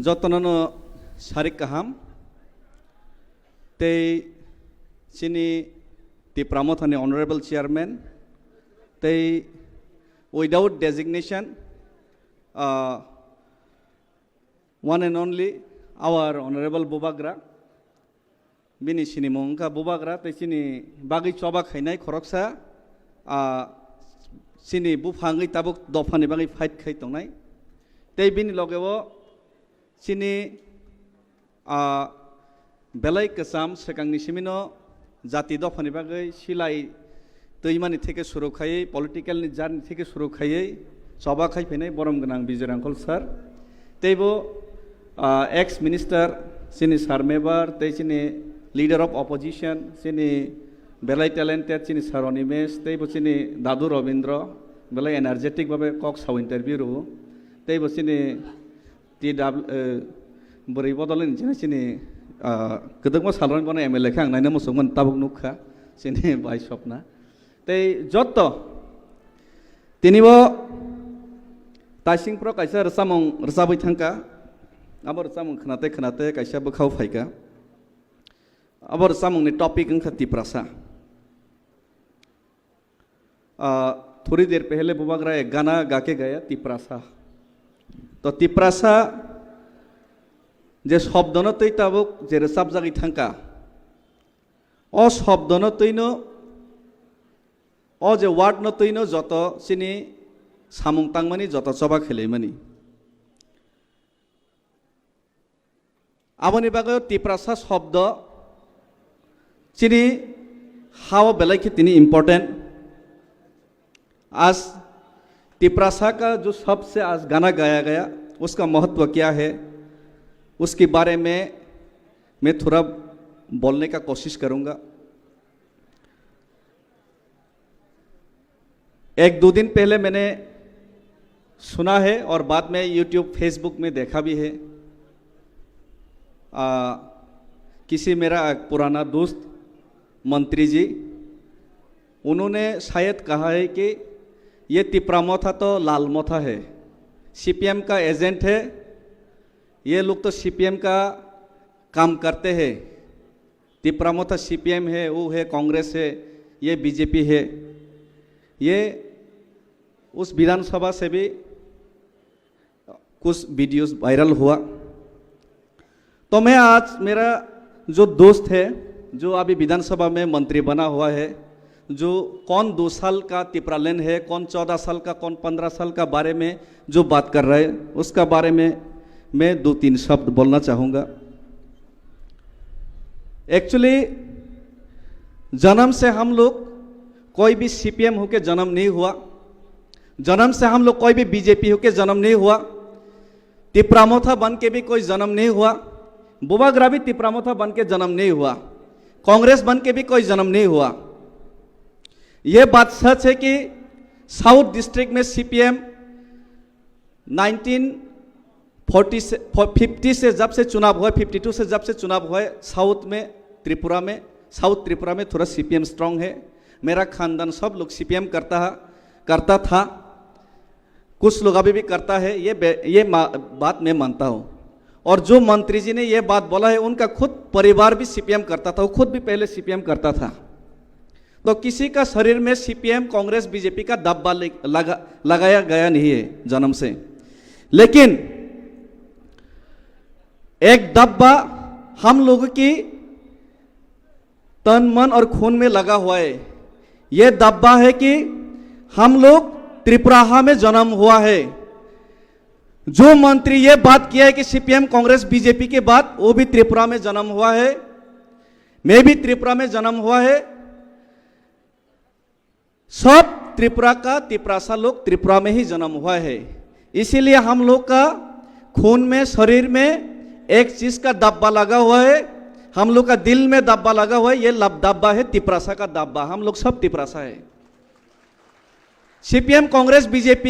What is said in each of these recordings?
जतननो Sarik kaham tei sini ti pramothani honorable chairman tei without designation one and only our honorable Bubagra bini sini mongka Bubagra tei sini bagi coba khainai khoroksa sini buphangi tabuk dofani bagi fight khai tongnai tei bini logebo sini belai kesam sekangni simino jati dofani bagai silai teuimani theke suru khayei political ni journey theke suru khayei soba khai phenai borom gonang Bijay Rangkol sir teibo ex minister sini sarmebar tei sini leader of opposition sini belai talented sini Saroni Mesh teibo sini Dadu Robindro belai energetic babe kok saw interview ru teibo sini beri bodolin sini kedengmo salon bana MLA khang naina musungman tabuk nukha sini bai sopna tei jotto tinibo taising pro kaisa rsamong rsabai thangka abor samung khnate kaisa bukhau phaika abor samung ni topic angkha tiprasa थोड़ी देर पहले बुबागरा एक गाना गा के गया तिप्रासा तो तिप्रासा जे शब्दनो तै Tabuk जे रेसाब जागि थांका अ शब्दनो तैनो अ जे वार्ड न तैनो जत सिनी सामुं तांगमानि जत चबा खेलैमानि आबनि बागै तिप्रासा शब्द सिनी हाव बेलाखि तिनी इम्पोर्टेंट आज तिप्रासा का जो सबसे आज गाना गाया गया उसका महत्व क्या है उसके बारे में मैं थोड़ा बोलने का कोशिश करूंगा। एक दो दिन पहले मैंने सुना है और बाद में YouTube फेसबुक में देखा भी है किसी मेरा पुराना दोस्त मंत्री जी उन्होंने शायद कहा है कि ये तिप्रामोथा तो लालमोथा है CPM का एजेंट है ये लोग तो CPM का काम करते हैं तिप्रामोथा CPM है वो है कांग्रेस है ये BJP है ये उस विधानसभा से भी कुछ वीडियोस वायरल हुआ तो मैं आज मेरा जो दोस्त है जो अभी विधानसभा में मंत्री बना हुआ है जो कौन 2 साल का तिप्रालेन है कौन 14 साल का कौन 15 साल का बारे में जो बात कर रहा है उसका बारे में मैं 2-3 शब्द बोलना चाहूँगा। एक्चुअली जन्म से हम लोग कोई भी CPM होके जन्म नहीं हुआ जन्म से हम लोग कोई भी BJP होके जन्म नहीं हुआ तिप्रामोथा बन के भी कोई जन्म नहीं हुआ बुबागरा भी तिप्रामोथा बन के जन्म नहीं हुआ कांग्रेस बन के भी कोई जन्म नहीं हुआ। ये बात सच है कि साउथ डिस्ट्रिक्ट में CPM 1950 से जब से चुनाव हुआ 52 से जब से चुनाव हुआ साउथ त्रिपुरा में थोड़ा CPM स्ट्रांग है। मेरा खानदान सब लोग CPM करता था कुछ लोग अभी भी करता है ये बात मैं मानता हूँ और जो मंत्री जी ने ये बात बोला है उनका खुद परिवार भी CPM करता था वो खुद भी पहले CPM करता था तो किसी का शरीर में CPM कांग्रेस BJP का दब्बा लगाया गया नहीं है जन्म से लेकिन एक दब्बा हम लोगों की तन मन और खून में लगा हुआ है। ये दब्बा है कि हम लोग त्रिपुरा में जन्म हुआ है। जो मंत्री ये बात किया है कि CPM कांग्रेस BJP के बाद वो भी त्रिपुरा में जन्म हुआ है मैं भी त्रिपुरा में जन्म हुआ है सब त्रिपुरा का तिप्रासा लोग त्रिपुरा में ही जन्म हुआ है इसीलिए हम लोग का खून में शरीर में एक चीज का दब्बा लगा हुआ है हम लोग का दिल में दब्बा लगा हुआ है ये दब्बा है तिप्रासा का दब्बा हम लोग सब तिप्रासा है। CPM कांग्रेस BJP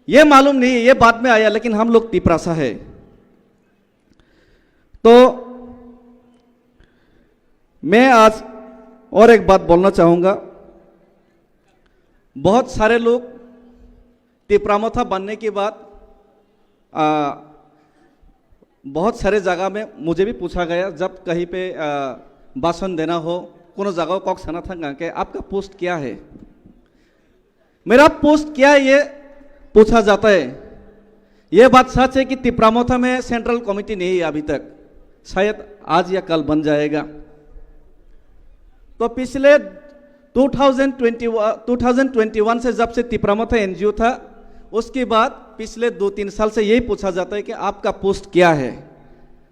ये मालूम नहीं ये बाद में आया लेकिन हम लोग तिप्रासा है। तो मैं आज और एक बात बोलना चाहूंगा बहुत सारे लोग तिप्रामोथा बनने के बाद बहुत सारे जगह में मुझे भी पूछा गया, जब कहीं पे भाषण देना हो कोनो जगह कॉक सना था कि आपका पोस्ट क्या है, मेरा पोस्ट क्या है ये पूछा जाता है। ये बात सच है कि तिप्रामोथा में सेंट्रल कमेटी नहीं है अभी तक, शायद आज या कल बन जाएगा। तो पिछले 2021 से जब से तिप्रामोथा एनजीओ था, उसके बाद पिछले 2-3 साल से यही पूछा जाता है कि आपका पोस्ट क्या है,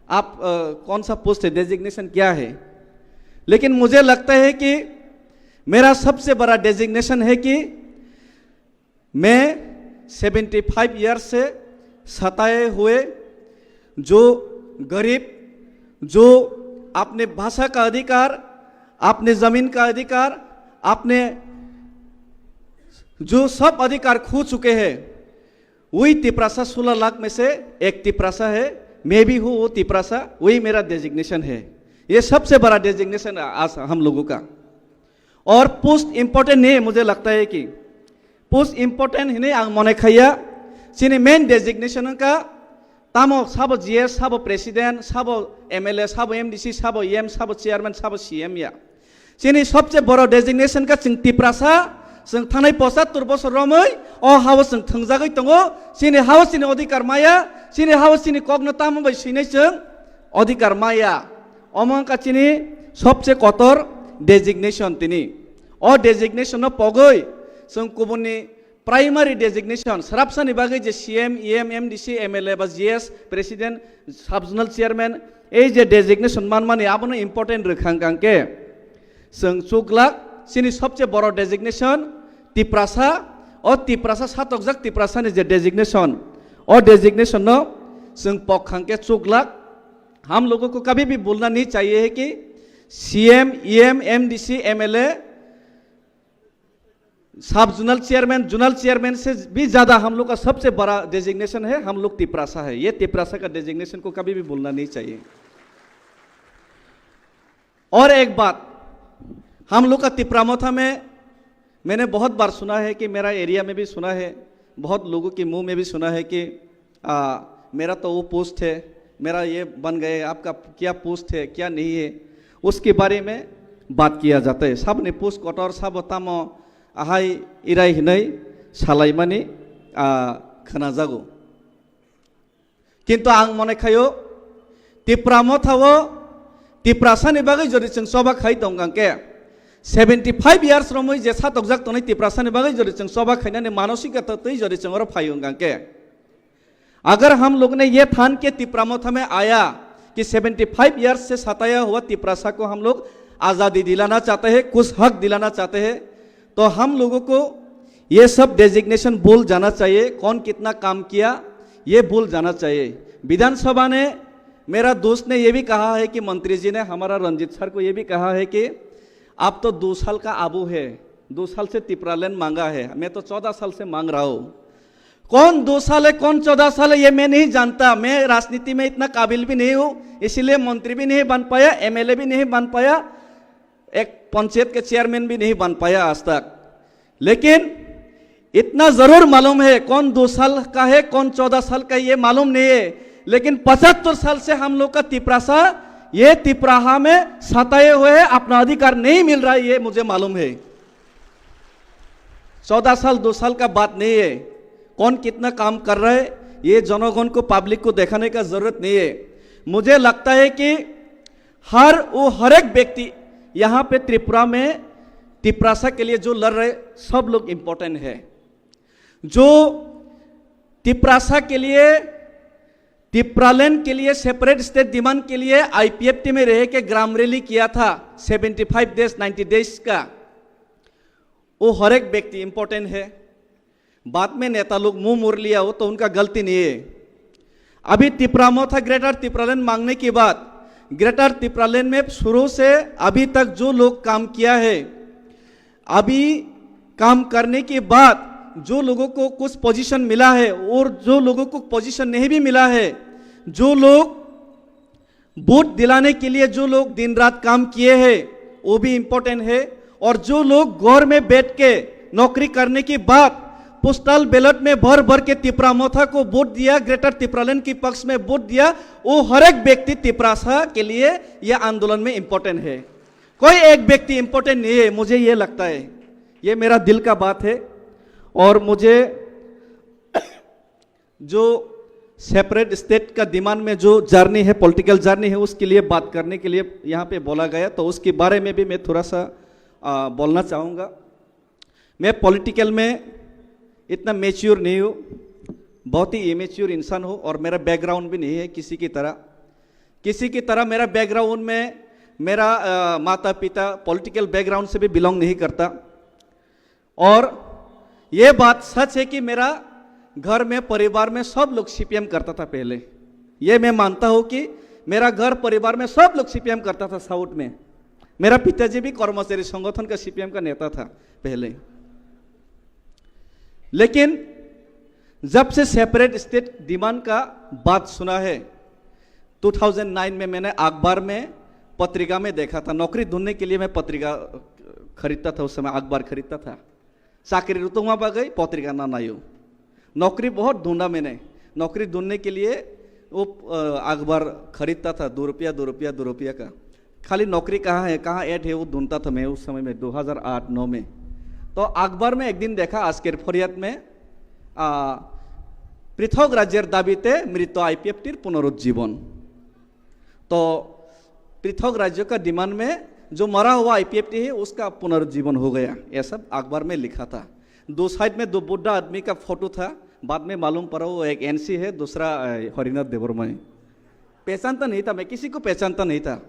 आप कौन सा पोस्ट है, डेजिग्नेशन क्या है। लेकिन मुझे लगता है कि मेरा सबसे बड़ा डेजिग्नेशन है कि मैं 75 ईयर्स से सताए हुए जो गरीब, जो अपने भाषा का अधिकार, अपने ज़मीन का अधिकार, अपने जो सब अधिकार खो चुके हैं, वही तिप्रासा 16 लाख में से एक तिप्रासा है, मैं भी हूँ वो तिप्रासा, वही मेरा डेजिग्नेशन है। ये सबसे बड़ा डेजिग्नेशन आज हम लोगों का। और पोस्ट इम्पोर्टेंट नहीं है, मुझे लगता है कि पोस्ट इम्पोर्टेंट ही नहीं आं मने खाया सिनी मेन डेजिग्नेशन का तामो साबो जीएस, साबो प्रेसिडेंट, साबो एमएलए, साबो एमडीसी, साबो एम, साबो चेयरमैन, साबो सीएम या सिनी सबसे बड़ा डेजिग्नेशन का चिं तिप्रासा जों थानाय 75 बोसोर रमै अ हावो जों थंजागै दङो सिनी हावो सिनी अधिकार माया सिनी हावो सिनी कग्न तामो बै सिनै जों अधिकार माया अमं का चिनी सबसे कतर डेजिग्नेशन तिनी अ डेजिग्नेशन पगै जों गुबुननि प्राइमारी डेजिग्नेशन सराबसानि बागै जे सीएम ईएम एमडीसी एमएलए बा जीएस प्रेसिडेंट सबजोनल चेयरमैन ए जे डेजिग्नेशन मानमानि आबनो इम्पोर्टेंट रखांगांके जों चुगलाक सिनी सबसे बड़ा डेजिग्नेशन तिप्रासा और तिप्रासा सातकजाक तिप्रासानि जे डेजिग्नेशन और डेजिग्नेशन न जों पखांके चुगलाक हम लोगों को कभी भी बोलना नहीं चाहिए है कि सीएम ईएम एमडीसी एमएलए सब जोनल चेयरमैन जोनल चेयरमैन से भी ज्यादा हम लोग का सबसे बड़ा डेजिग्नेशन है हम लोग तिप्रासा है। ये तिप्रासा का डेजिग्नेशन को कभी भी भूलना नहीं चाहिए। और एक बात, हम लोग का तिप्रामोथा में मैंने बहुत बार सुना है कि मेरा एरिया में भी सुना है, बहुत लोगों के मुंह में भी सुना है कि मेरा तो वो पोस्ट है, मेरा ये बन गए, आपका क्या पोस्ट है क्या नहीं है, उसके बारे में बात किया जाता है। सब ने पोस्ट कटर सब तामो आहाय इराय हिनै सालायमानि खोनाजागौ किन्तु आं मने खायो तिप्रामोथावो तिप्रासानि बागै जदि जों सबा खाय दंगांके 75 इयर्स रमै जे सातकजाक तनै तिप्रासानि बागै जदि जों सबा खायनानै मानसिकता तै जदि जों और फायोंगांके अगर हम लोग ने ये ठान के तिप्रामोथा में आया कि 75 इयर्स से सताया हुआ तिप्रासा को हम लोग आज़ादी दिलाना चाहते हैं, कुछ हक दिलाना चाहते हैं, तो हम लोगों को ये सब डेजिग्नेशन भूल जाना चाहिए। कौन कितना काम किया ये भूल जाना चाहिए। विधानसभा ने, मेरा दोस्त ने ये भी कहा है कि मंत्री जी ने, हमारा रंजीत सर को ये भी कहा है कि आप तो 2 साल का आबू है, 2 साल से तिप्रालैंड मांगा है, मैं तो 14 साल से मांग रहा हूँ। कौन 2 साल है कौन 14 साल है ये मैं नहीं जानता, मैं राजनीति में इतना काबिल भी नहीं हूँ, इसलिए मंत्री भी नहीं बन पाया, एमएलए भी नहीं बन पाया, एक पंचायत के चेयरमैन भी नहीं बन पाया आज तक। लेकिन इतना जरूर मालूम है कौन 2 साल का है कौन 14 साल का ये मालूम नहीं है, लेकिन 75 साल से हम लोग का तिप्रासा ये तिप्राहा में सताए हुए है, अपना अधिकार नहीं मिल रहा है, ये मुझे मालूम है। 14 साल 2 साल का बात नहीं है, कौन कितना काम कर रहा है ये जनगण को, पब्लिक को दिखाने का जरूरत नहीं है। मुझे लगता है कि हर एक व्यक्ति यहाँ पे त्रिपुरा में तिप्रासा के लिए जो लड़ रहे सब लोग इम्पोर्टेंट है। जो तिप्रासा के लिए, तिप्रालैंड के लिए सेपरेट स्टेट डिमांड के लिए आईपीएफटी में रह के ग्राम रैली किया था 75 डेज 90 डेज का, वो हर एक व्यक्ति इम्पोर्टेंट है। बाद में नेता लोग मुंह मोड़ लिया हो तो उनका गलती नहीं है। अभी तिप्रामोथा ग्रेटर तिप्रालैंड मांगने के बाद ग्रेटर तिप्रालैंड में शुरू से अभी तक जो लोग काम किया है, अभी काम करने के बाद जो लोगों को कुछ पोजीशन मिला है और जो लोगों को पोजीशन नहीं भी मिला है, जो लोग वोट दिलाने के लिए जो लोग दिन रात काम किए हैं वो भी इम्पोर्टेंट है। और जो लोग घर में बैठ के नौकरी करने के बाद पोस्टल बैलेट में भर भर के तिपरामोथा को वोट दिया, ग्रेटर तिपरालैंड के पक्ष में वोट दिया, वो हर एक व्यक्ति तिपरासा के लिए यह आंदोलन में इंपॉर्टेंट है। कोई एक व्यक्ति इंपॉर्टेंट नहीं है, मुझे ये लगता है, ये मेरा दिल का बात है। और मुझे जो सेपरेट स्टेट का डिमांड में जो जर्नी है, पॉलिटिकल जर्नी है, उसके लिए बात करने के लिए यहाँ पे बोला गया, तो उसके बारे में भी मैं थोड़ा सा बोलना चाहूँगा। मैं पॉलिटिकल में इतना मैच्योर नहीं हूँ, बहुत ही इमेच्योर इंसान हूँ, और मेरा बैकग्राउंड भी नहीं है किसी की तरह मेरा बैकग्राउंड में मेरा माता पिता पॉलिटिकल बैकग्राउंड से भी बिलोंग नहीं करता। और ये बात सच है कि मेरा घर में परिवार में सब लोग सीपीएम करता था पहले। ये मैं मानता हूँ कि मेरा घर परिवार में सब लोग सीपीएम करता था। साउथ में मेरा पिताजी भी कर्मचारी संगठन का सीपीएम का नेता था पहले। लेकिन जब से सेपरेट स्टेट डिमांड का बात सुना है, 2009 में मैंने अखबार में पत्रिका में देखा था। नौकरी ढूंढने के लिए मैं पत्रिका खरीदता था, उस समय अखबार खरीदता था। चाकरी रुतुमा पा गई, पत्रिका ना नायु। नौकरी बहुत ढूंढा मैंने, नौकरी ढूंढने के लिए वो अखबार खरीदता था, 2 रुपया का। खाली नौकरी कहाँ है, कहाँ ऐड है, वो ढूंढता था मैं उस समय में 2008-9 में। तो अखबार में एक दिन देखा, आजकेर फरियाद में पृथक राज्यर दाबीते मृत आईपीएफटीर पुनरुज्जीवन। तो पृथक राज्य का डिमांड में जो मरा हुआ आईपीएफटी है उसका पुनरुज्जीवन हो गया, ऐसा अखबार में लिखा था। 2 साइड में 2 बुढ़ा आदमी का फोटो था, बाद में मालूम पड़ा वो एक एनसी है, दूसरा हरिनाथ देववर्मा है। पहचानता नहीं था, मैं किसी को पहचानता नहीं था।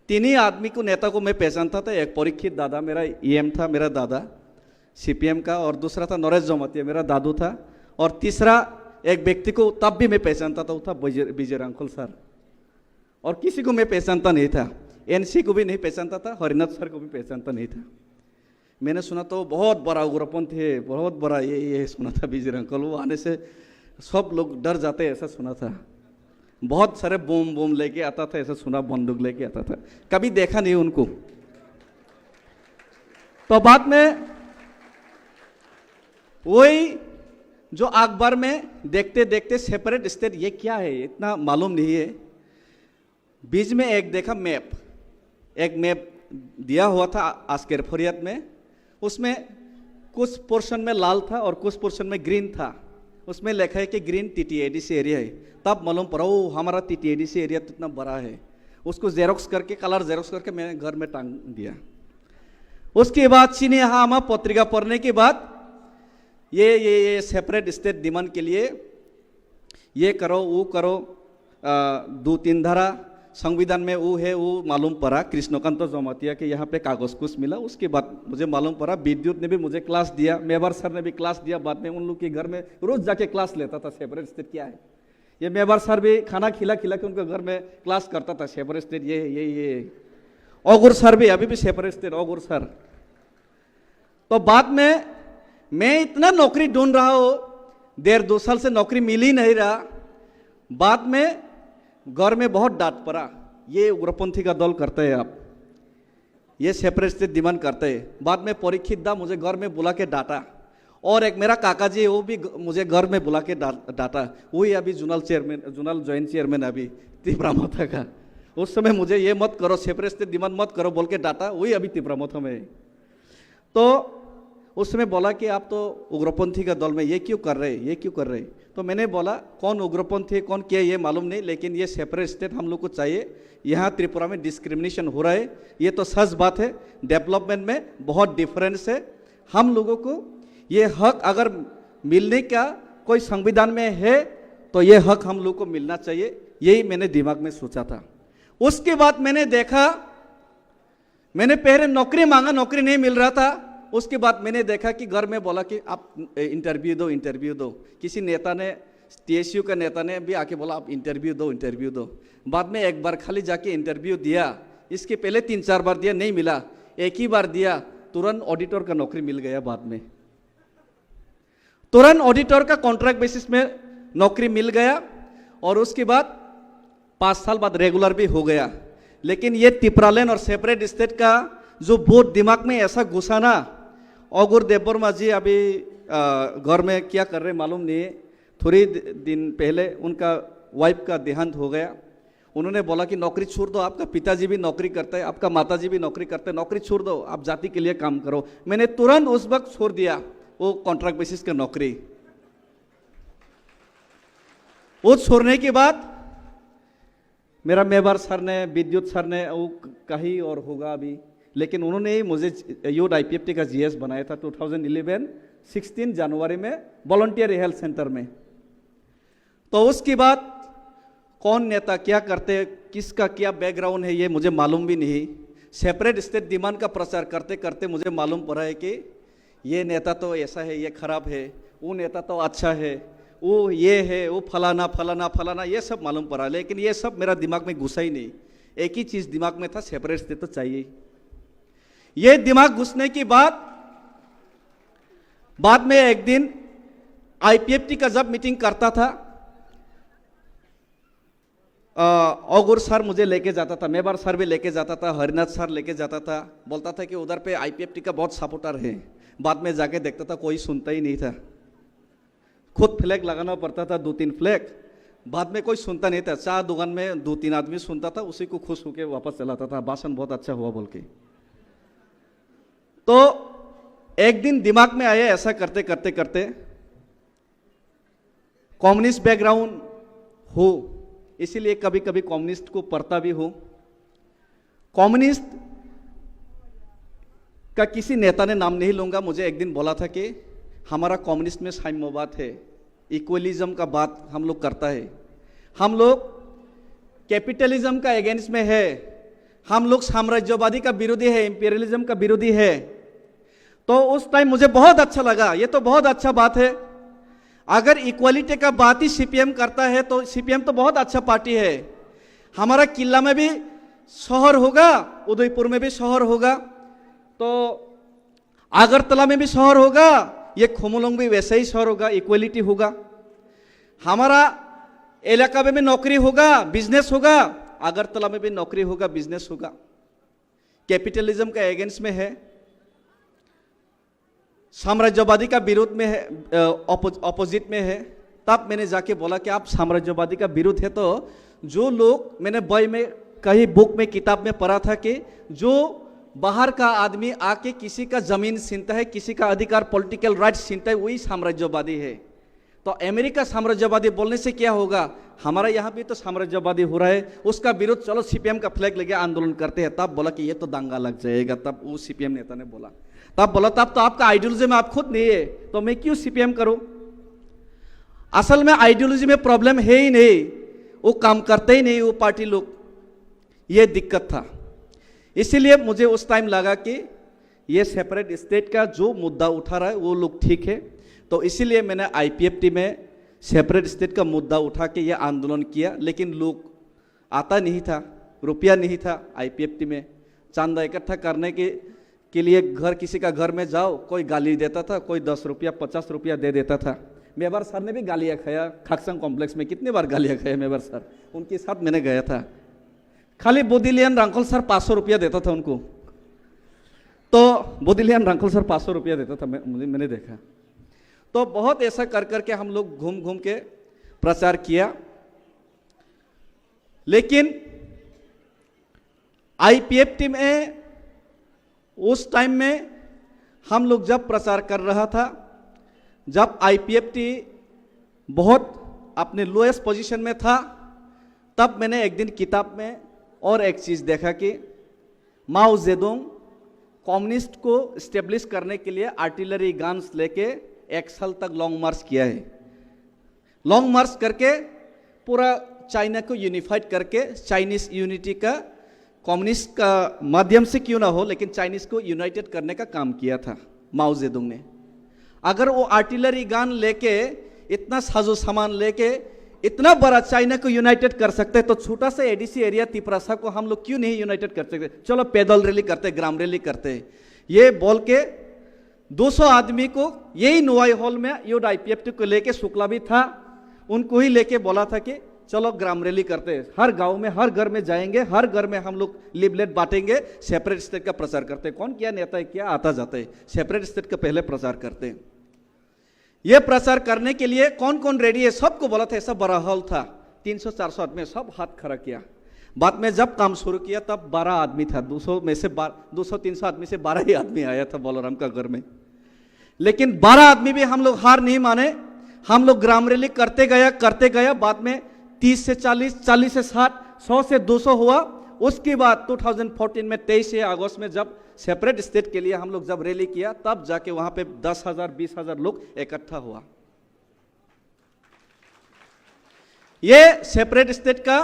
3 ही आदमी को, नेता को मैं पहचानता था। एक परीक्षित दादा मेरा ईएम था, मेरा दादा सीपीएम का, और दूसरा था नरेश जमातिया, मेरा दादू था, और तीसरा एक व्यक्ति को तब भी मैं पहचानता था, वो था विजय रांखल सर। और किसी को मैं पहचानता नहीं था, एनसी को भी नहीं पहचानता था, हरिनाथ सर को भी पहचानता नहीं था। मैंने सुना तो बहुत बड़ा उग्रपंथी है, बहुत बड़ा ये सुना था विजय अंकल, वो आने से सब लोग डर जाते, ऐसा सुना था। बहुत सारे बोम लेके आता था, ऐसा सुना, बंदूक लेके आता था, कभी देखा नहीं उनको। तो बाद में वही जो अखबार में देखते देखते सेपरेट स्टेट ये क्या है इतना मालूम नहीं है। बीच में एक देखा मैप, एक मैप दिया हुआ था आजकेर फरियाद में। उसमें कुछ पोर्शन में लाल था और कुछ पोर्शन में ग्रीन था। उसमें लिखा है कि ग्रीन टीटीएडीसी एरिया है। तब मालूम पड़ा वो हमारा टीटीएडीसी एरिया तो इतना बड़ा है। उसको जेरोक्स करके, कलर जेरोक्स करके मैंने घर में टांग दिया। उसके बाद सिनेहामा पत्रिका पढ़ने के बाद ये सेपरेट स्टेट डिमांड के लिए ये करो वो करो, 2-3 धारा संविधान में वो है, वो मालूम पड़ा। कृष्णकांत जमातिया के यहाँ पे कागज कुछ मिला। उसके बाद मुझे मालूम पड़ा, विद्युत ने भी मुझे क्लास दिया, मेवार सर ने भी क्लास दिया। बाद में उन लोग के घर में रोज जाके क्लास लेता था सेपरेट स्टेट क्या है। ये मेवार सर भी खाना खिला के उनके घर में क्लास करता था सेपरेट स्टेट ये। ओगुर सर भी, अभी भी सेपरेट स्टेट ओगुर सर। तो बाद में मैं इतना नौकरी ढूंढ रहा हूँ, 1.5-2 साल से नौकरी मिल ही नहीं रहा। बाद में घर में बहुत डांट पड़ा, ये उग्रपंथी का दल करते हैं आप, ये सेपरेट स्टेट डिमांड करते हैं। बाद में परीक्षित दा मुझे घर में बुला के डांटा, और एक मेरा काका जी वो भी मुझे घर में बुला के डांटा। वही अभी जोनल जॉइंट चेयरमैन अभी तिपरामोथा का। उस समय मुझे ये मत करो, सेपरेट स्टेट डिमांड मत करो बोल के डांटा, वही अभी तिपरामोथा में। तो उस समय बोला कि आप तो उग्रपंथी का दल में ये क्यों कर रहे। तो मैंने बोला कौन उग्रपंथी है कौन क्या ये मालूम नहीं, लेकिन ये सेपरेट स्टेट हम लोग को चाहिए। यहाँ त्रिपुरा में डिस्क्रिमिनेशन हो रहा है, ये तो सच बात है। डेवलपमेंट में बहुत डिफरेंस है। हम लोगों को ये हक अगर मिलने का कोई संविधान में है तो ये हक हम लोग को मिलना चाहिए, यही मैंने दिमाग में सोचा था। उसके बाद मैंने देखा, मैंने पहले नौकरी मांगा, नौकरी नहीं मिल रहा था। उसके बाद मैंने देखा कि घर में बोला कि आप इंटरव्यू दो। किसी नेता ने, टीएसयू का नेता ने भी आके बोला आप इंटरव्यू दो। बाद में एक बार खाली जाके इंटरव्यू दिया, इसके पहले 3-4 बार दिया, नहीं मिला। एक ही बार दिया, तुरंत ऑडिटर का नौकरी मिल गया। बाद में तुरंत ऑडिटर का कॉन्ट्रैक्ट बेसिस में नौकरी मिल गया, और उसके बाद 5 साल बाद रेगुलर भी हो गया। लेकिन ये तिपरालैंड और सेपरेट स्टेट का जो बोर्ड दिमाग में ऐसा घुसा ना, औगुर देव वर्मा जी अभी घर में क्या कर रहे मालूम नहीं है। थोड़ी दिन पहले उनका वाइफ का देहांत हो गया। उन्होंने बोला कि नौकरी छोड़ दो, आपका पिताजी भी नौकरी करते हैं, आपका माताजी भी नौकरी करते हैं, नौकरी छोड़ दो, आप जाति के लिए काम करो। मैंने तुरंत उस वक्त छोड़ दिया वो कॉन्ट्रैक्ट बेसिस का नौकरी। वो छोड़ने के बाद मेरा मेवार सर ने, विद्युत सर ने, वो कहीं और होगा अभी, लेकिन उन्होंने ही मुझे यूथ IPFT का GS बनाया था 2011 16 जनवरी में वॉलंटियर हेल्थ सेंटर में। तो उसके बाद कौन नेता क्या करते, किसका क्या बैकग्राउंड है, ये मुझे मालूम भी नहीं। सेपरेट स्टेट डिमांड का प्रचार करते करते मुझे मालूम पड़ा है कि ये नेता तो ऐसा है, ये खराब है, वो नेता तो अच्छा है, वो ये है, वो फलाना फलाना फलाना, ये सब मालूम पड़ा। लेकिन ये सब मेरा दिमाग में घुसा ही नहीं। एक ही चीज़ दिमाग में था, सेपरेट स्टेट तो चाहिए। ये दिमाग घुसने के बाद में एक दिन IPFT का जब मीटिंग करता था, औगुर सर मुझे लेके जाता था, मेवार सर भी लेके जाता था, हरिनाथ सर लेके जाता था, बोलता था कि उधर पे IPFT का बहुत सपोर्टर है। बाद में जाके देखता था कोई सुनता ही नहीं था, खुद फ्लैग लगाना पड़ता था, 2-3 फ्लैग। बाद में कोई सुनता नहीं था। चाय दुकान में 2-3 आदमी सुनता था, उसी को खुश होकर वापस चलाता था, भाषण बहुत अच्छा हुआ बोल के। तो एक दिन दिमाग में आया, ऐसा करते करते करते कम्युनिस्ट बैकग्राउंड हो, इसीलिए कभी कभी कम्युनिस्ट को पढ़ता भी हो। कम्युनिस्ट का किसी नेता ने नाम नहीं लूंगा, मुझे एक दिन बोला था कि हमारा कम्युनिस्ट में साम्यवाद है, इक्वलिज्म का बात हम लोग करता है, हम लोग कैपिटलिज्म का अगेंस्ट में है, हम लोग साम्राज्यवादी का विरोधी है, इंपीरियलिज्म का विरोधी है। तो उस टाइम मुझे बहुत अच्छा लगा, ये तो बहुत अच्छा बात है। अगर इक्वालिटी का बात ही CPM करता है तो CPM तो बहुत अच्छा पार्टी है। हमारा किला में भी शहर होगा, उदयपुर में भी शहर होगा, तो अगरतला में भी शहर होगा, ये खुमुलुंग भी वैसे ही शहर होगा, इक्वालिटी होगा। हमारा इलाका में भी नौकरी होगा, बिजनेस होगा, अगरतला में भी नौकरी होगा, बिजनेस होगा। कैपिटलिज्म का अगेंस्ट में है, साम्राज्यवादी का विरोध में है, ऑपोजिट में है। तब मैंने जाके बोला कि आप साम्राज्यवादी का विरोध है, तो जो लोग, मैंने बॉय में कहीं बुक में किताब में पढ़ा था कि जो बाहर का आदमी आके किसी का जमीन छीनता है, किसी का अधिकार, पॉलिटिकल राइट्स छीनता है, वही साम्राज्यवादी है। तो अमेरिका साम्राज्यवादी बोलने से क्या होगा, हमारा यहाँ भी तो साम्राज्यवादी हो रहा है, उसका विरोध, चलो CPM का फ्लैग लेके आंदोलन करते हैं। तब बोला कि ये तो दंगा लग जाएगा। तब वो CPM नेता ने बोला, तब बोला तब तो आपका आइडियोलॉजी में आप खुद नहीं है, तो मैं क्यों CPM करूं। असल में आइडियोलॉजी में प्रॉब्लम है ही नहीं, वो काम करते ही नहीं वो पार्टी लोग, ये दिक्कत था। इसीलिए मुझे उस टाइम लगा कि ये सेपरेट स्टेट का जो मुद्दा उठा रहा है वो लोग ठीक है। तो इसीलिए मैंने IPFT में सेपरेट स्टेट का मुद्दा उठा के ये आंदोलन किया। लेकिन लोग आता नहीं था, रुपया नहीं था IPFT में। चांदा इकट्ठा करने के लिए घर, किसी का घर में जाओ, कोई गाली देता था, कोई 10 रुपया 50 रुपया दे देता था। मेवार सर ने भी गालियाँ खाया, खाकसंग कॉम्प्लेक्स में कितनी बार गालियाँ खाया मेवार सर, उनके साथ मैंने गया था। खाली बोदिलियन रांकल सर 500 रुपया देता था उनको, तो बोदिलियन रांकल सर 500 रुपया देता था, मैंने देखा। तो बहुत ऐसा कर करके हम लोग घूम घूम के प्रचार किया। लेकिन IPFT में उस टाइम में हम लोग जब प्रचार कर रहा था, जब IPFT बहुत अपने लोएस्ट पोजीशन में था, तब मैंने एक दिन किताब में और एक चीज़ देखा कि माओ जेडोंग कम्युनिस्ट को स्टेब्लिश करने के लिए आर्टिलरी गन्स लेके 1 साल तक लॉन्ग मार्च किया है। लॉन्ग मार्च करके पूरा चाइना को यूनिफाइड करके, चाइनीज यूनिटी का, कम्युनिस्ट का माध्यम से क्यों ना हो, लेकिन चाइनीज को यूनाइटेड करने का काम किया था माओ जेडोंग ने। अगर वो आर्टिलरी गन लेके, इतना साजो सामान लेके इतना बड़ा चाइना को यूनाइटेड कर सकते हैं, तो छोटा सा ADC एरिया तिपरासा को हम लोग क्यों नहीं यूनाइटेड कर सकते। चलो पैदल रैली करते, ग्राम रैली करते, ये बोल के 200 आदमी को यही नोआई हॉल में यूथ IPFT को लेके, शुक्ला भी था, उनको ही लेके बोला था कि चलो ग्राम रैली करते हैं, हर गांव में हर घर में जाएंगे, हर घर में हम लोग लिफलेट बांटेंगे, सेपरेट स्टेट का प्रचार करते हैं। कौन क्या नेता है, क्या आता जाता है, सेपरेट स्टेट का पहले प्रचार करते हैं। ये प्रचार करने के लिए कौन कौन रेडी है, सबको बोला था। ऐसा बड़ा हॉल था, 300-400 आदमी, सब हाथ खड़ा किया। बाद में जब काम शुरू किया तब 12 आदमी था, 200 में से 200-300 आदमी से 12 ही आदमी आया था बलराम का घर में। लेकिन 12 आदमी भी हम लोग हार नहीं माने, हम लोग ग्राम रैली करते गया। बाद में 30 से 40, 40 से 60, 100 से 200 हुआ। उसके बाद 2014 में 23 अगस्त में जब सेपरेट स्टेट के लिए हम लोग जब रैली किया, तब जाके वहां पे 10,000 20,000 लोग इकट्ठा हुआ। ये सेपरेट स्टेट का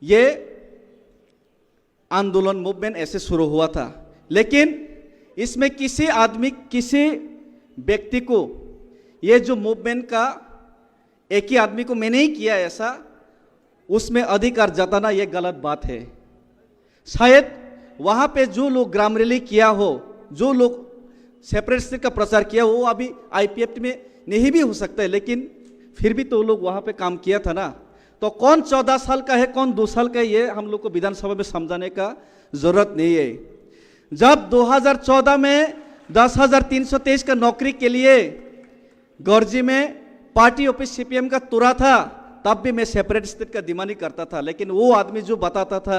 ये आंदोलन मूवमेंट ऐसे शुरू हुआ था। लेकिन इसमें किसी आदमी, किसी व्यक्ति को, ये जो मूवमेंट का एक ही आदमी को मैंने ही किया ऐसा, उसमें अधिकार जताना ये गलत बात है। शायद वहां पे जो लोग ग्राम रैली किया हो, जो लोग सेपरेट स्टेट का प्रचार किया, वो अभी आईपीएफ में नहीं भी हो सकता है, लेकिन फिर भी तो लोग वहां पे काम किया था ना। तो कौन 14 साल का है, कौन 2 साल का है, ये हम लोग को विधानसभा में समझाने का जरूरत नहीं है। जब 2014 में 10,323 का नौकरी के लिए गौरजी में पार्टी ऑफिस सीपीएम का तुरा था, तब भी मैं सेपरेट स्टेट का डिमांड करता था। लेकिन वो आदमी जो बताता था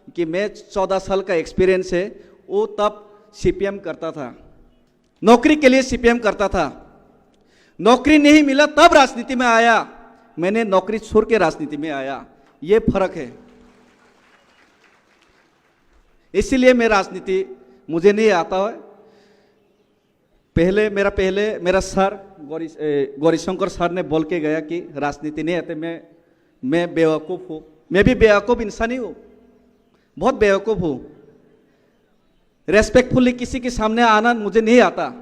कि मैं 14 साल का एक्सपीरियंस है, वो तब सीपीएम करता था, नौकरी के लिए सीपीएम करता था। नौकरी नहीं मिला तब राजनीति में आया, मैंने नौकरी छोड़ के राजनीति में आया, ये फर्क है। इसीलिए मैं राजनीति मुझे नहीं आता है। पहले मेरा सर गौरीशंकर सर ने बोल के गया कि राजनीति नहीं आते, मैं बेवकूफ़ हूँ। मैं भी बेवकूफ़ इंसान ही हूँ, बहुत बेवकूफ़ हूँ। रेस्पेक्टफुली किसी के सामने आना मुझे नहीं आता।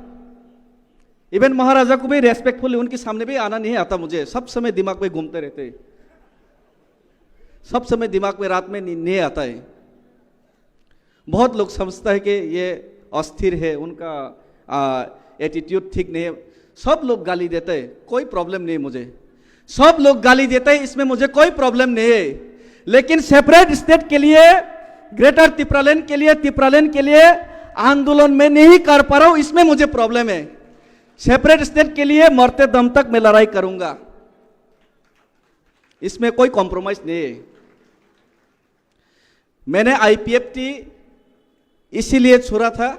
इवन महाराजा को भी रेस्पेक्टफुली उनके सामने भी आना नहीं आता मुझे। सब समय दिमाग में घूमते रहते, सब समय दिमाग में रात में नहीं आता है। बहुत लोग समझता है कि ये अस्थिर है, उनका एटीट्यूड ठीक नहीं है। सब लोग गाली देते हैं, कोई प्रॉब्लम नहीं मुझे। सब लोग गाली देते हैं, इसमें मुझे कोई प्रॉब्लम नहीं है। लेकिन सेपरेट स्टेट के लिए, ग्रेटर तिपरालैंड के लिए आंदोलन में नहीं कर पा रहा हूं, इसमें मुझे प्रॉब्लम है। सेपरेट स्टेट के लिए मरते दम तक मैं लड़ाई करूंगा, इसमें कोई कॉम्प्रोमाइज नहीं है। मैंने आईपीएफटी इसीलिए छोड़ा था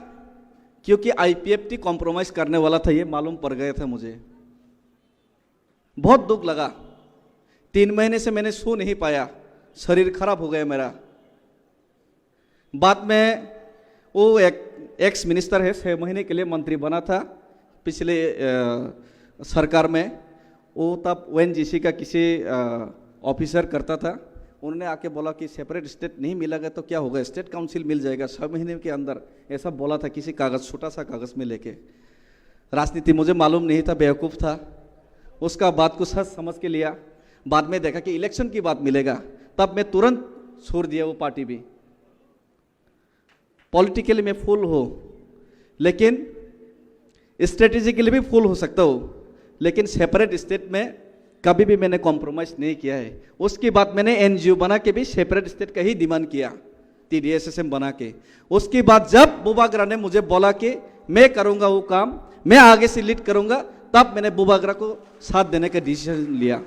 क्योंकि आईपीएफटी कॉम्प्रोमाइज करने वाला था, ये मालूम पड़ गया था मुझे। बहुत दुख लगा। 3 महीने से मैंने सो नहीं पाया, शरीर खराब हो गया मेरा। बाद में वो एक एक्स मिनिस्टर है, 6 महीने के लिए मंत्री बना था पिछले सरकार में। वो तब ओएनजीसी का किसी ऑफिसर करता था। उन्होंने आके बोला कि सेपरेट स्टेट नहीं मिलेगा तो क्या होगा, स्टेट काउंसिल मिल जाएगा 6 महीने के अंदर, ऐसा बोला था किसी कागज़, छोटा सा कागज़ में लेके। राजनीति मुझे मालूम नहीं था, बेवकूफ़ था। उसका बात को सच समझ के लिया। बाद में देखा कि इलेक्शन की बात मिलेगा, तब मैं तुरंत छोड़ दिया वो पार्टी भी। पॉलिटिकली मैं फुल हो, लेकिन स्ट्रेटेजिकली भी फुल हो सकता हूँ, लेकिन सेपरेट स्टेट में कभी भी मैंने कॉम्प्रोमाइज़ नहीं किया है। उसके बाद मैंने एनजीओ बना के भी सेपरेट स्टेट का ही डिमांड किया, TDSSM बना के। उसके बाद जब बुबागरा ने मुझे बोला कि मैं करूँगा वो काम, मैं आगे से लीड करूँगा, तब मैंने बुबागरा को साथ देने का डिसीजन लिया।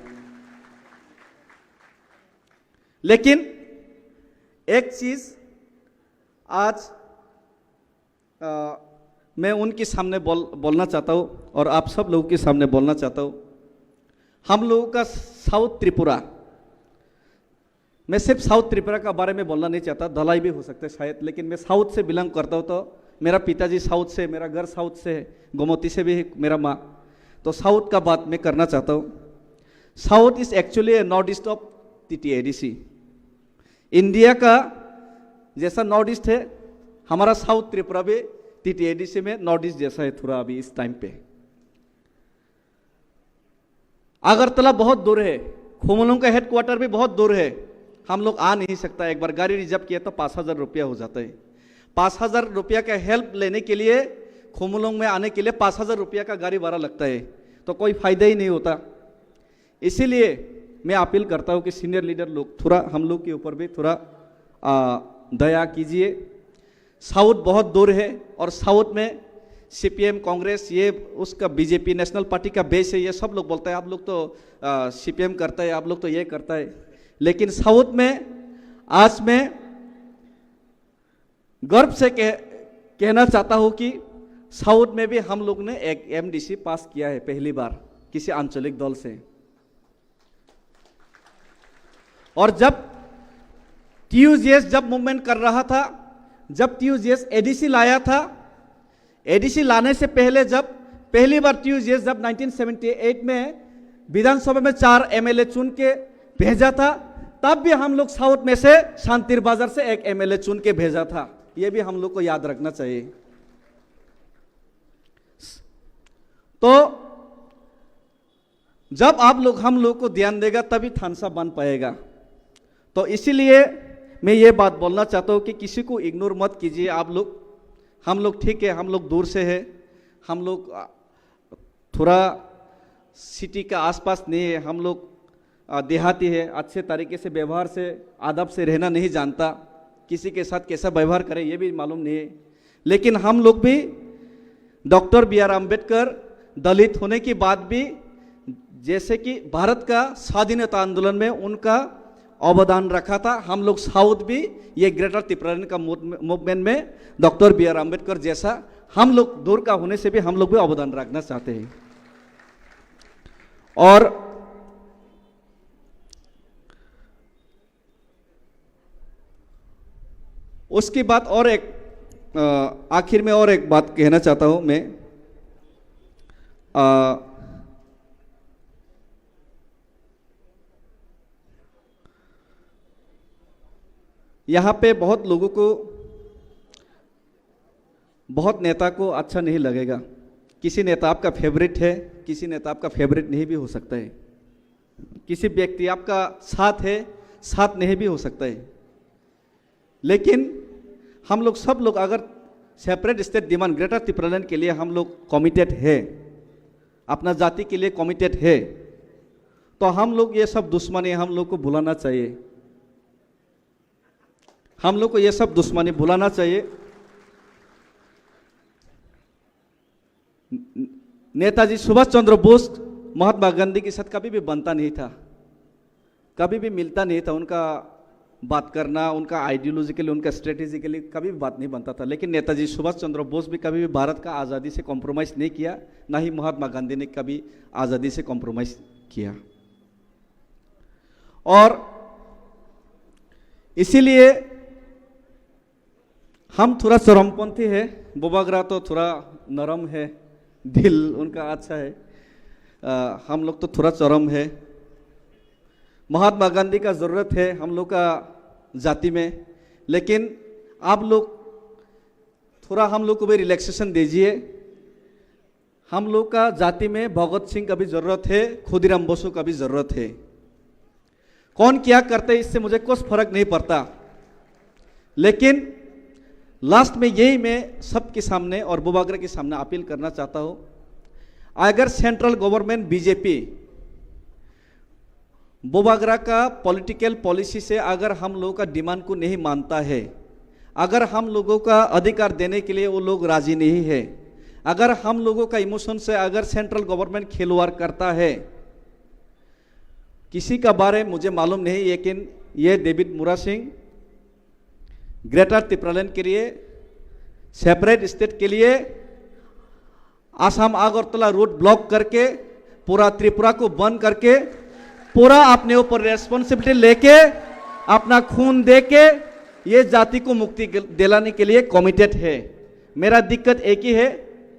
लेकिन एक चीज़ आज मैं उनके सामने बोलना चाहता हूँ और आप सब लोगों के सामने बोलना चाहता हूँ। हम लोगों का साउथ त्रिपुरा, मैं सिर्फ साउथ त्रिपुरा का बारे में बोलना नहीं चाहता, धलाई भी हो सकता है शायद, लेकिन मैं साउथ से बिलोंग करता हूँ। तो मेरा पिताजी साउथ से, मेरा घर साउथ से, गोमती से भी है मेरा माँ, तो साउथ का बात मैं करना चाहता हूँ। South is actually north east of TTADC। India का जैसा नॉर्थ ईस्ट है, हमारा साउथ त्रिपुरा भी TTADC में नॉर्थ ईस्ट जैसा है थोड़ा अभी इस टाइम पे। अगरतला बहुत दूर है, खुमलुंग का हेडक्वार्टर भी बहुत दूर है, हम लोग आ नहीं सकता। एक बार गाड़ी रिजर्व किया तो 5,000 रुपया हो जाता है। 5,000 रुपया का हेल्प लेने के लिए, खुमलुंग में आने के लिए 5,000 रुपया का गाड़ी भाड़ा लगता है, तो कोई फायदा ही नहीं होता। इसीलिए मैं अपील करता हूँ कि सीनियर लीडर लोग थोड़ा हम लोग के ऊपर भी थोड़ा दया कीजिए। साउथ बहुत दूर है और साउथ में सीपीएम कांग्रेस ये उसका बीजेपी नेशनल पार्टी का बेस है। ये सब लोग बोलते हैं आप लोग तो सीपीएम करता है, आप लोग तो ये करता है, लेकिन साउथ में आज मैं गर्व से कहना चाहता हूँ कि साउथ में भी हम लोग ने एक एमडीसी पास किया है पहली बार किसी आंचलिक दल से। और जब टीयूजेएस जब मूवमेंट कर रहा था, जब टीयूजेएस एडीसी लाया था, एडीसी लाने से पहले जब पहली बार टीयूजेएस जब 1978 में विधानसभा में 4 एमएलए चुन के भेजा था, तब भी हम लोग साउथ में से शांतिर बाजार से एक एमएलए चुन के भेजा था। ये भी हम लोग को याद रखना चाहिए। तो जब आप लोग हम लोग को ध्यान देगा तभी थानसा बन पाएगा। तो इसीलिए मैं ये बात बोलना चाहता हूँ कि किसी को इग्नोर मत कीजिए। आप लोग, हम लोग ठीक है, हम लोग दूर से है, हम लोग थोड़ा सिटी का आसपास नहीं है, हम लोग देहाती है, अच्छे तरीके से व्यवहार से आदब से रहना नहीं जानता, किसी के साथ कैसा व्यवहार करें ये भी मालूम नहीं है। लेकिन हम लोग भी डॉक्टर बी.आर. अम्बेडकर दलित होने के बाद भी जैसे कि भारत का स्वाधीनता आंदोलन में उनका अवदान रखा था, हम लोग साउथ भी ये ग्रेटर त्रिपुरालैंड का मूवमेंट में डॉक्टर बी.आर. अम्बेडकर जैसा हम लोग दूर का होने से भी हम लोग भी अवदान रखना चाहते हैं। और उसके बाद और एक आखिर में और एक बात कहना चाहता हूं मैं। यहाँ पे बहुत लोगों को, बहुत नेता को अच्छा नहीं लगेगा। किसी नेता आपका फेवरेट है, किसी नेता आपका फेवरेट नहीं भी हो सकता है, किसी व्यक्ति आपका साथ है, साथ नहीं भी हो सकता है। लेकिन हम लोग सब लोग अगर separate state demand greater Tripuraland के लिए हम लोग कमिटेड है, अपना जाति के लिए कमिटेड है, तो हम लोग ये सब दुश्मनी हम लोग को भुलाना चाहिए। हम लोग को ये सब दुश्मनी भुलाना चाहिए। नेताजी सुभाष चंद्र बोस महात्मा गांधी के साथ कभी भी बनता नहीं था, कभी भी मिलता नहीं था। उनका बात करना, उनका आइडियोलॉजिकली, उनका स्ट्रेटेजिकली कभी भी बात नहीं बनता था। लेकिन नेताजी सुभाष चंद्र बोस भी कभी भी भारत का आज़ादी से कॉम्प्रोमाइज़ नहीं किया, ना ही महात्मा गांधी ने कभी आज़ादी से कॉम्प्रोमाइज़ किया। और इसीलिए हम थोड़ा चरमपंथी है, बोबाग्रा तो थोड़ा नरम है, दिल उनका अच्छा है, हम लोग तो थोड़ा चरम है। महात्मा गांधी का ज़रूरत है हम लोग का जाति में, लेकिन आप लोग थोड़ा हम लोग को भी रिलैक्सेशन दीजिए। हम लोग का जाति में भगत सिंह का भी ज़रूरत है, खुदीराम बोसो का भी ज़रूरत है। कौन क्या करते इससे मुझे कुछ फर्क नहीं पड़ता, लेकिन लास्ट में यही मैं सबके सामने और बोबाग्रा के सामने अपील करना चाहता हूँ। अगर सेंट्रल गवर्नमेंट बीजेपी बोबाग्रा का पॉलिटिकल पॉलिसी से अगर हम लोगों का डिमांड को नहीं मानता है, अगर हम लोगों का अधिकार देने के लिए वो लोग राजी नहीं है, अगर हम लोगों का इमोशन से अगर सेंट्रल गवर्नमेंट खिलवाड़ करता है, किसी का बारे मुझे मालूम नहीं, लेकिन ये डेविड मुरा सिंह ग्रेटर त्रिपुरालैंड के लिए, सेपरेट स्टेट के लिए आसाम अगरतला रोड ब्लॉक करके पूरा त्रिपुरा को बंद करके पूरा अपने ऊपर रेस्पॉन्सिबिलिटी लेके अपना खून दे के ये जाति को मुक्ति दिलाने के लिए कमिटेड है। मेरा दिक्कत एक ही है,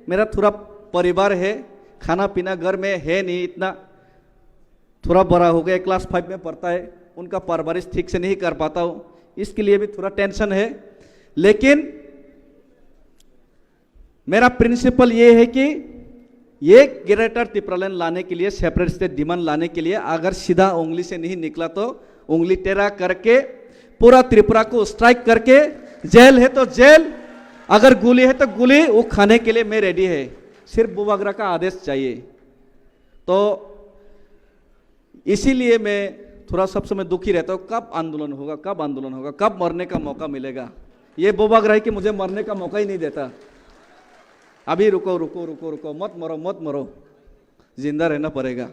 मेरा थोड़ा परिवार है, खाना पीना घर में है नहीं, इतना थोड़ा बड़ा हो गया, क्लास 5 में पढ़ता है, उनका परवरिश ठीक से नहीं कर पाता हूँ, इसके लिए भी थोड़ा टेंशन है। लेकिन मेरा प्रिंसिपल ये है कि ये ग्रेटर त्रिपुरालैंड लाने के लिए, सेपरेट स्टेट डिमांड लाने के लिए अगर सीधा उंगली से नहीं निकला तो उंगली टेढ़ा करके पूरा त्रिपुरा को स्ट्राइक करके, जेल है तो जेल, अगर गोली है तो गोली, वो खाने के लिए मैं रेडी है। सिर्फ बोबाग्रा का आदेश चाहिए। तो इसीलिए मैं थोड़ा सब समय दुखी रहता हूँ, कब आंदोलन होगा, कब आंदोलन होगा, कब मरने का मौका मिलेगा। ये बोबाग्राही कि मुझे मरने का मौका ही नहीं देता। अभी रुको रुको रुको रुको, मत मरो मत मरो, जिंदा रहना पड़ेगा।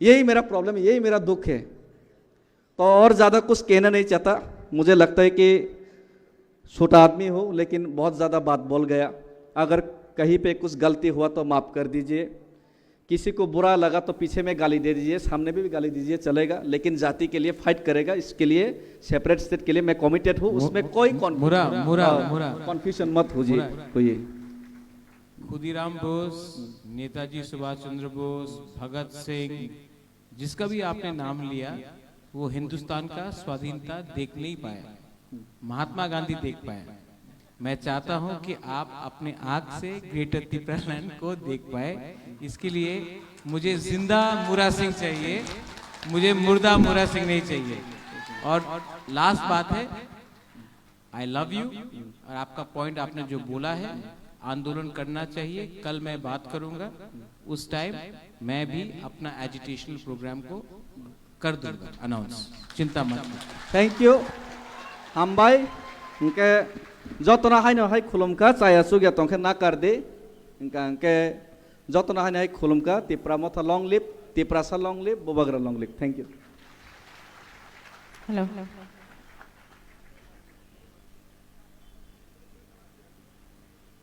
यही मेरा प्रॉब्लम है, यही मेरा दुख है। तो और ज़्यादा कुछ कहना नहीं चाहता। मुझे लगता है कि छोटा आदमी हो, लेकिन बहुत ज़्यादा बात बोल गया। अगर कहीं पे कुछ गलती हुआ तो माफ़ कर दीजिए। किसी को बुरा लगा तो पीछे में गाली दे दीजिए, सामने भी गाली दीजिए, चलेगा। लेकिन जाति के लिए फाइट करेगा, इसके लिए सेपरेट स्टेट के लिए मैं कमिटेड हूँ। उसमें कोई कन्फ्यूजन मत होइए। खुदीराम बोस, नेताजी सुभाष चंद्र बोस, भगत सिंह, जिसका भी आपने नाम लिया, वो हिंदुस्तान का स्वाधीनता देख नहीं पाया, महात्मा गांधी देख पाए। मैं चाहता हूं कि आप अपने आंख से ग्रेटर त्रिपुरालैंड को देख पाए। इसके लिए मुझे जिंदा मुरा सिंह चाहिए, मुझे मुर्दा मुरा सिंह नहीं चाहिए। और लास्ट बात है, आई लव यू। और आपका पॉइंट आपने जो बोला है, आंदोलन करना चाहिए, कल मैं बात करूंगा। उस टाइम मैं भी अपना एजुटेशनल प्रोग्राम को कर दूंगा अनाउंस, चिंता मत। थैंक यू हम भाई इनके जतना है खुलुमका चाया सुगिया तो ना कर दे इनके जतना है खुलुमका तिप्रा मथा long live, Tipra Sa long live, Bobagra long live. Thank you. Hello.